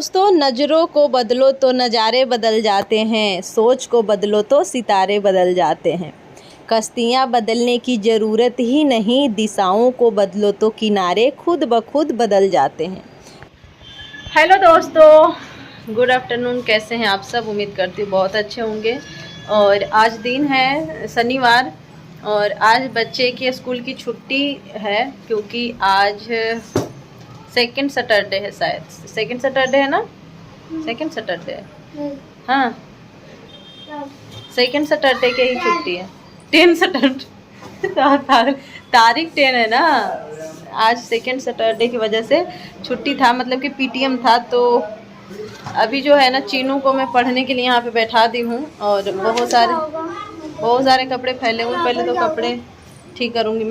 दोस्तों, नज़रों को बदलो तो नज़ारे बदल जाते हैं, सोच को बदलो तो सितारे बदल जाते हैं। कश्तियाँ बदलने की ज़रूरत ही नहीं, दिशाओं को बदलो तो किनारे खुद ब खुद बदल जाते हैं। हेलो दोस्तों, गुड आफ्टरनून। कैसे हैं आप सब? उम्मीद करती हूँ बहुत अच्छे होंगे। और आज दिन है शनिवार और आज बच्चे के स्कूल की छुट्टी है क्योंकि आज सेकंड सैटरडे है। शायद सेकंड सैटरडे है ना? सेकंड सैटरडे है। हाँ, सेकंड सैटरडे के ही छुट्टी है। 10 सैटरडे तारीख 10 है ना। आज सेकंड सैटरडे की वजह से छुट्टी था, मतलब कि पीटीएम था। तो अभी जो है ना, चीनू को मैं पढ़ने के लिए यहाँ पे बैठा दी हूँ और बहुत सारे कपड़े फैले हुए। पहले तो कपड़े ठीक करूँगी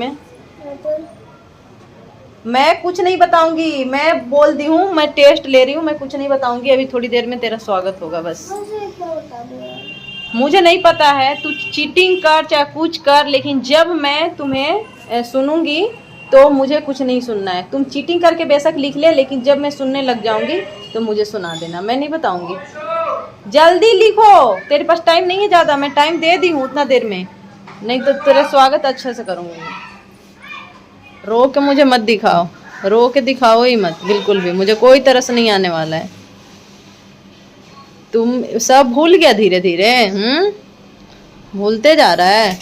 मैं कुछ नहीं बताऊंगी। मैं बोल दी हूँ, मैं टेस्ट ले रही हूँ, मैं कुछ नहीं बताऊंगी। अभी थोड़ी देर में तेरा स्वागत होगा बस। मुझे नहीं पता है, तू चीटिंग कर चाहे कुछ कर, लेकिन जब मैं तुम्हें सुनूंगी तो मुझे कुछ नहीं सुनना है। तुम चीटिंग करके बेशक लिख ले, लेकिन जब मैं सुनने लग जाऊंगी तो मुझे सुना देना। मैं नहीं बताऊंगी। जल्दी लिखो, तेरे पास टाइम नहीं है ज़्यादा। मैं टाइम दे दी हूँ उतना देर में, नहीं तो तेरा स्वागत अच्छे से करूँगी। रो के मुझे मत दिखाओ, रो के दिखाओ ही मत बिल्कुल भी। मुझे कोई तरस नहीं आने वाला है। तुम सब भूल गया धीरे धीरे। भूलते जा रहा है।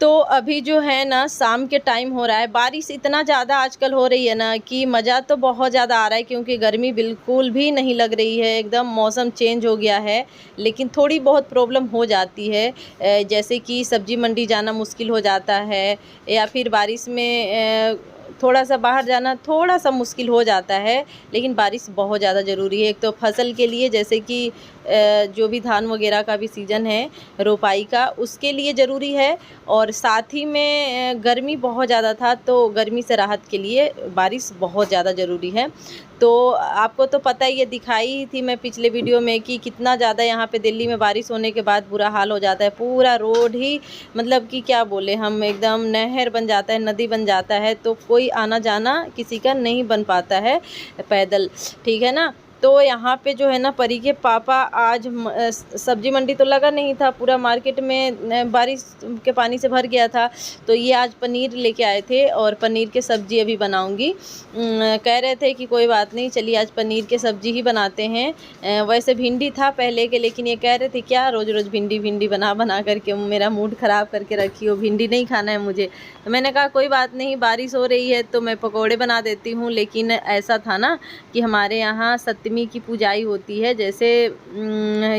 तो अभी जो है ना, शाम के टाइम हो रहा है। बारिश इतना ज़्यादा आजकल हो रही है ना कि मज़ा तो बहुत ज़्यादा आ रहा है, क्योंकि गर्मी बिल्कुल भी नहीं लग रही है। एकदम मौसम चेंज हो गया है। लेकिन थोड़ी बहुत प्रॉब्लम हो जाती है, जैसे कि सब्जी मंडी जाना मुश्किल हो जाता है, या फिर बारिश में थोड़ा सा बाहर जाना थोड़ा सा मुश्किल हो जाता है। लेकिन बारिश बहुत ज़्यादा ज़रूरी है। एक तो फसल के लिए, जैसे कि जो भी धान वगैरह का भी सीज़न है रोपाई का, उसके लिए ज़रूरी है। और साथ ही में गर्मी बहुत ज़्यादा था, तो गर्मी से राहत के लिए बारिश बहुत ज़्यादा ज़रूरी है। तो आपको तो पता ही है, दिखाई ही थी मैं पिछले वीडियो में कि कितना ज़्यादा यहाँ पे दिल्ली में बारिश होने के बाद बुरा हाल हो जाता है। पूरा रोड ही, मतलब कि क्या बोले हम, एकदम नहर बन जाता है, नदी बन जाता है। तो कोई आना जाना किसी का नहीं बन पाता है पैदल, ठीक है ना। तो यहाँ पे जो है ना, परी के पापा आज सब्जी मंडी तो लगा नहीं था, पूरा मार्केट में बारिश के पानी से भर गया था। तो ये आज पनीर लेके आए थे और पनीर के सब्ज़ी अभी बनाऊंगी। कह रहे थे कि कोई बात नहीं, चलिए आज पनीर के सब्ज़ी ही बनाते हैं। वैसे भिंडी था पहले के, लेकिन ये कह रहे थे क्या रोज़ रोज़ भिंडी बना बना करके मेरा मूड ख़राब करके रखी हो, भिंडी नहीं खाना है मुझे। तो मैंने कहा कोई बात नहीं, बारिश हो रही है तो मैं पकौड़े बना देती हूँ। लेकिन ऐसा था ना कि हमारे यहाँ सप्तमी की पूजाई होती है, जैसे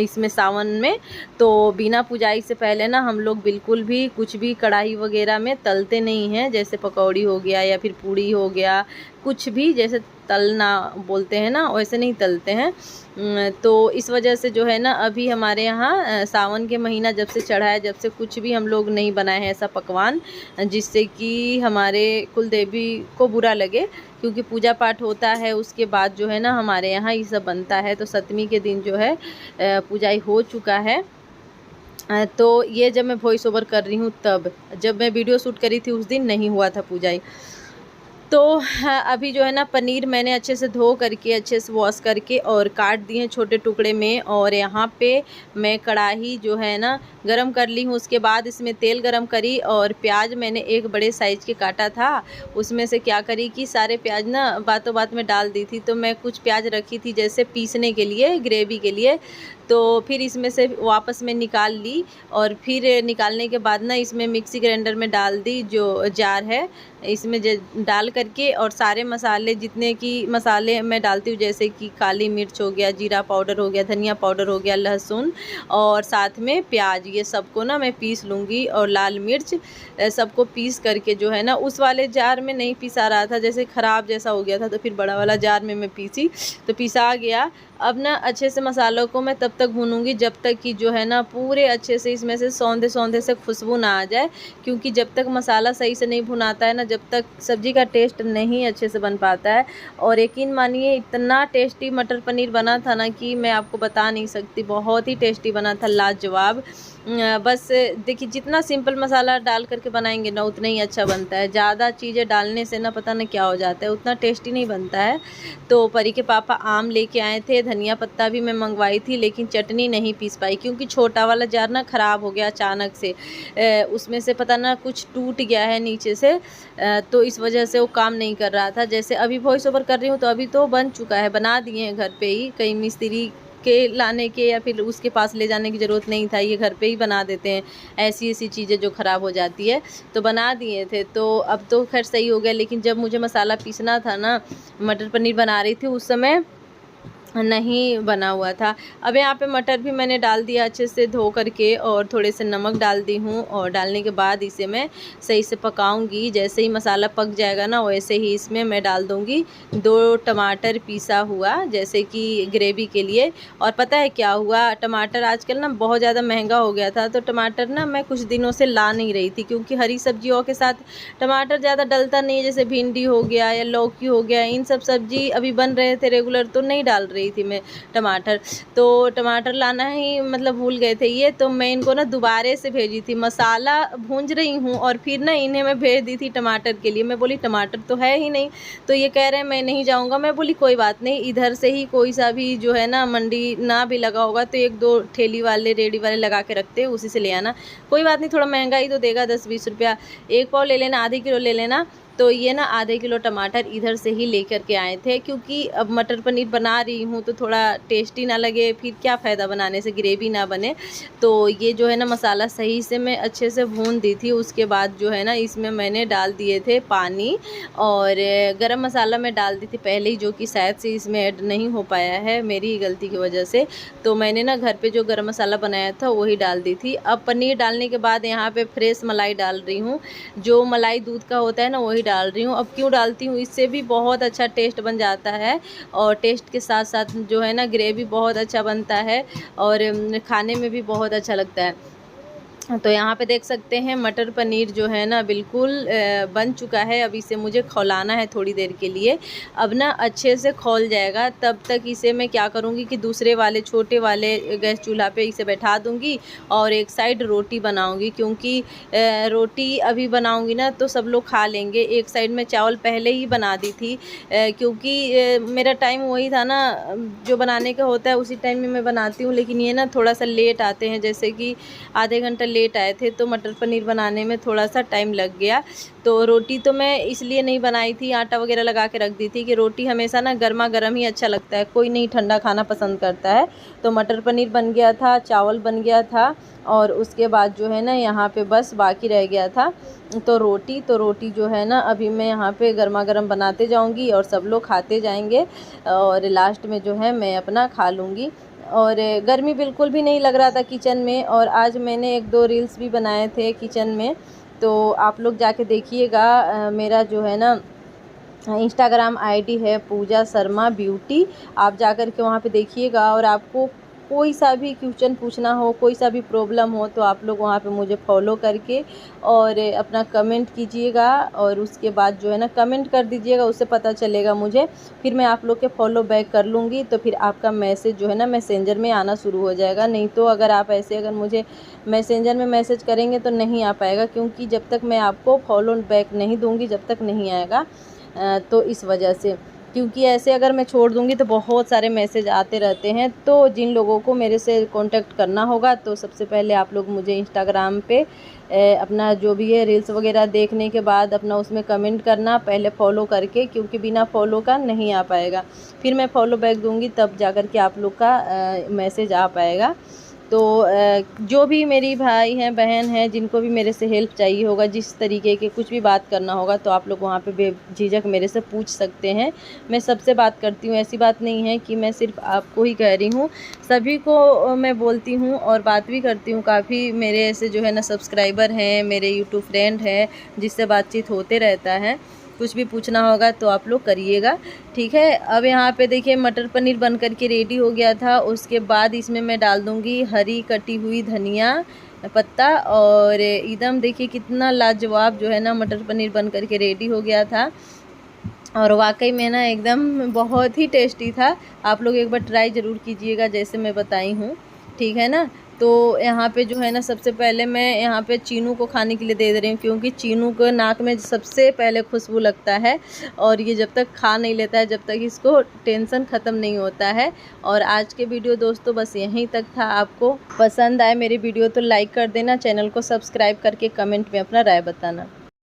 इसमें सावन में। तो बिना पूजाई से पहले ना हम लोग बिल्कुल भी कुछ भी कढ़ाई वगैरह में तलते नहीं हैं। जैसे पकौड़ी हो गया या फिर पूड़ी हो गया, कुछ भी जैसे तलना बोलते हैं ना, वैसे नहीं तलते हैं। तो इस वजह से जो है ना, अभी हमारे यहाँ सावन के महीना जब से चढ़ा है, जब से कुछ भी हम लोग नहीं बनाए हैं ऐसा पकवान जिससे कि हमारे कुल देवी को बुरा लगे। क्योंकि पूजा पाठ होता है, उसके बाद जो है ना हमारे यहाँ ये सब बनता है। तो सप्तमी के दिन जो है पूजाई हो चुका है। तो ये जब मैं वॉइस ओवर कर रही हूँ, तब जब मैं वीडियो शूट करी थी उस दिन नहीं हुआ था पूजाई। तो अभी जो है ना, पनीर मैंने अच्छे से धो करके, अच्छे से वॉश करके और काट दिए छोटे टुकड़े में। और यहाँ पे मैं कढ़ाई जो है ना गरम कर ली हूँ। उसके बाद इसमें तेल गरम करी और प्याज मैंने एक बड़े साइज़ के काटा था। उसमें से क्या करी कि सारे प्याज ना बातों बात में डाल दी थी। तो मैं कुछ प्याज रखी थी जैसे पीसने के लिए, ग्रेवी के लिए। तो फिर इसमें से वापस में निकाल ली और फिर निकालने के बाद ना इसमें मिक्सी ग्राइंडर में डाल दी, जो जार है इसमें डाल करके। और सारे मसाले, जितने की मसाले मैं डालती हूँ, जैसे कि काली मिर्च हो गया, जीरा पाउडर हो गया, धनिया पाउडर हो गया, लहसुन और साथ में प्याज, ये सबको ना मैं पीस लूँगी। और लाल मिर्च सबको पीस करके जो है ना, उस वाले जार में नहीं पिसा रहा था, जैसे ख़राब जैसा हो गया था। तो फिर बड़ा वाला जार में मैं पीसी, तो पिसा गया। अब ना अच्छे से मसालों को मैं तब तक भूनूंगी जब तक कि जो है ना पूरे अच्छे से इसमें से सौंधे सौंधे से खुशबू ना आ जाए। क्योंकि जब तक मसाला सही से नहीं भुनाता है ना, जब तक सब्ज़ी का टेस्ट नहीं अच्छे से बन पाता है। और यकीन मानिए, इतना टेस्टी मटर पनीर बना था ना कि मैं आपको बता नहीं सकती। बहुत ही टेस्टी बना था, लाजवाब। बस देखिए जितना सिंपल मसाला डाल करके बनाएंगे ना उतना ही अच्छा बनता है। ज़्यादा चीज़ें डालने से ना पता नहीं क्या हो जाता है, उतना टेस्टी नहीं बनता है। तो परी के पापा आम लेके आए थे, धनिया पत्ता भी मैं मंगवाई थी, लेकिन चटनी नहीं पीस पाई क्योंकि छोटा वाला जार ना ख़राब हो गया अचानक से। उसमें से पता ना कुछ टूट गया है नीचे से, तो इस वजह से वो काम नहीं कर रहा था। जैसे अभी वॉइस ओवर कर रही हूँ तो अभी तो बन चुका है, बना दिए हैं घर पे ही, कहीं मिस्त्री के लाने के या फिर उसके पास ले जाने की ज़रूरत नहीं था, ये घर पे ही बना देते हैं ऐसी ऐसी चीज़ें जो ख़राब हो जाती है, तो बना दिए थे। तो अब तो खैर सही हो गया, लेकिन जब मुझे मसाला पीसना था ना, मटर पनीर बना रही थी उस समय नहीं बना हुआ था। अब यहाँ पे मटर भी मैंने डाल दिया अच्छे से धो करके, और थोड़े से नमक डाल दी हूँ, और डालने के बाद इसे मैं सही से पकाऊंगी। जैसे ही मसाला पक जाएगा ना वैसे ही इसमें मैं डाल दूँगी 2 टमाटर पीसा हुआ, जैसे कि ग्रेवी के लिए। और पता है क्या हुआ, टमाटर आजकल ना बहुत ज़्यादा महंगा हो गया था, तो टमाटर ना मैं कुछ दिनों से ला नहीं रही थी क्योंकि हरी सब्जियों के साथ टमाटर ज़्यादा डलता नहीं है। जैसे भिंडी हो गया या लौकी हो गया, इन सब सब्जी अभी बन रहे थे रेगुलर, तो नहीं डाल रही थी मैं टमाटर। तो टमाटर लाना ही मतलब भूल गए थे ये, तो मैं इनको ना दोबारे से भेजी थी, मसाला भूंज रही हूँ और फिर ना इन्हें मैं भेज दी थी टमाटर के लिए। मैं बोली टमाटर तो है ही नहीं, तो ये कह रहे हैं मैं नहीं जाऊँगा। मैं बोली कोई बात नहीं, इधर से ही कोई सा भी जो है ना मंडी ना भी लगा होगा तो 1-2 ठेली वाले रेडी वाले लगा के रखते हैं, उसी से ले आना। कोई बात नहीं, थोड़ा महंगा ही तो देगा 10-20 रुपया, 1 पाव ले लेना, आधे किलो ले लेना। तो ये ना आधे किलो टमाटर इधर से ही लेकर के आए थे, क्योंकि अब मटर पनीर बना रही हूँ तो थोड़ा टेस्टी ना लगे, फिर क्या फ़ायदा बनाने से, ग्रेवी ना बने। तो ये जो है ना मसाला सही से मैं अच्छे से भून दी थी। उसके बाद जो है ना इसमें मैंने डाल दिए थे पानी, और गरम मसाला मैं डाल दी थी पहले ही, जो कि शायद से इसमें ऐड नहीं हो पाया है मेरी गलती की वजह से। तो मैंने ना घर पे जो गरम मसाला बनाया था वही डाल दी थी। अब पनीर डालने के बाद यहाँ पे फ्रेश मलाई डाल रही हूँ, जो मलाई दूध का होता है ना वही डाल रही हूँ। अब क्यों डालती हूँ, इससे भी बहुत अच्छा टेस्ट बन जाता है, और टेस्ट के साथ साथ जो है ना ग्रेवी बहुत अच्छा बनता है, और खाने में भी बहुत अच्छा लगता है। तो यहाँ पे देख सकते हैं मटर पनीर जो है ना बिल्कुल बन चुका है। अब इसे मुझे खौलाना है थोड़ी देर के लिए। अब ना अच्छे से खौल जाएगा, तब तक इसे मैं क्या करूँगी कि दूसरे वाले छोटे वाले गैस चूल्हा पे इसे बैठा दूँगी, और एक साइड रोटी बनाऊँगी, क्योंकि रोटी अभी बनाऊँगी ना तो सब लोग खा लेंगे। एक साइड में चावल पहले ही बना दी थी, क्योंकि मेरा टाइम वही था ना जो बनाने का होता है उसी टाइम में मैं बनाती हूँ, लेकिन ये ना थोड़ा सा लेट आते हैं, जैसे कि आधे घंटा लेट आए थे, तो मटर पनीर बनाने में थोड़ा सा टाइम लग गया। तो रोटी तो मैं इसलिए नहीं बनाई थी, आटा वगैरह लगा के रख दी थी कि रोटी हमेशा ना गर्मा गर्म ही अच्छा लगता है, कोई नहीं ठंडा खाना पसंद करता है। तो मटर पनीर बन गया था, चावल बन गया था, और उसके बाद जो है ना यहाँ पे बस बाकी रह गया था तो रोटी जो है ना अभी मैं यहाँ पे गर्मा गर्म बनाते जाऊँगी और सब लोग खाते जाएंगे, और लास्ट में जो है मैं अपना खा लूँगी। और गर्मी बिल्कुल भी नहीं लग रहा था किचन में। और आज मैंने 1-2 रील्स भी बनाए थे किचन में, तो आप लोग जाके देखिएगा। मेरा जो है ना इंस्टाग्राम आईडी है पूजा शर्मा ब्यूटी, आप जा कर के वहाँ पे देखिएगा। और आपको कोई सा भी क्वेश्चन पूछना हो, कोई सा भी प्रॉब्लम हो, तो आप लोग वहाँ पे मुझे फॉलो करके और अपना कमेंट कीजिएगा, और उसके बाद जो है ना कमेंट कर दीजिएगा, उससे पता चलेगा मुझे, फिर मैं आप लोग के फॉलो बैक कर लूँगी। तो फिर आपका मैसेज जो है ना मैसेंजर में आना शुरू हो जाएगा। नहीं तो अगर आप ऐसे अगर मुझे मैसेंजर में मैसेज करेंगे तो नहीं आ पाएगा, क्योंकि जब तक मैं आपको फॉलो बैक नहीं दूँगी जब तक नहीं आएगा। तो इस वजह से, क्योंकि ऐसे अगर मैं छोड़ दूँगी तो बहुत सारे मैसेज आते रहते हैं। तो जिन लोगों को मेरे से कांटेक्ट करना होगा, तो सबसे पहले आप लोग मुझे इंस्टाग्राम पे अपना जो भी है रील्स वगैरह देखने के बाद अपना उसमें कमेंट करना, पहले फॉलो करके, क्योंकि बिना फॉलो का नहीं आ पाएगा। फिर मैं फॉलो बैक दूँगी तब जा कर के आप लोग का मैसेज आ पाएगा। तो जो भी मेरी भाई हैं बहन हैं जिनको भी मेरे से हेल्प चाहिए होगा, जिस तरीके के कुछ भी बात करना होगा, तो आप लोग वहाँ पे बेझिझक मेरे से पूछ सकते हैं। मैं सबसे बात करती हूँ, ऐसी बात नहीं है कि मैं सिर्फ आपको ही कह रही हूँ, सभी को मैं बोलती हूँ और बात भी करती हूँ। काफ़ी मेरे ऐसे जो है ना सब्सक्राइबर हैं, मेरे यूट्यूब फ्रेंड हैं, जिससे बातचीत होते रहता है। कुछ भी पूछना होगा तो आप लोग करिएगा, ठीक है। अब यहाँ पे देखिए मटर पनीर बन कर के रेडी हो गया था। उसके बाद इसमें मैं डाल दूँगी हरी कटी हुई धनिया पत्ता, और एकदम देखिए कितना लाजवाब जो है ना मटर पनीर बन कर के रेडी हो गया था। और वाकई में ना एकदम बहुत ही टेस्टी था। आप लोग एक बार ट्राई ज़रूर कीजिएगा जैसे मैं बताई हूँ, ठीक है ना। तो यहाँ पे जो है ना सबसे पहले मैं यहाँ पे चीनू को खाने के लिए दे रही हूँ, क्योंकि चीनू को नाक में सबसे पहले खुशबू लगता है और ये जब तक खा नहीं लेता है, जब तक इसको टेंशन ख़त्म नहीं होता है। और आज के वीडियो दोस्तों बस यहीं तक था। आपको पसंद आए मेरी वीडियो तो लाइक कर देना, चैनल को सब्सक्राइब करके कमेंट में अपना राय बताना।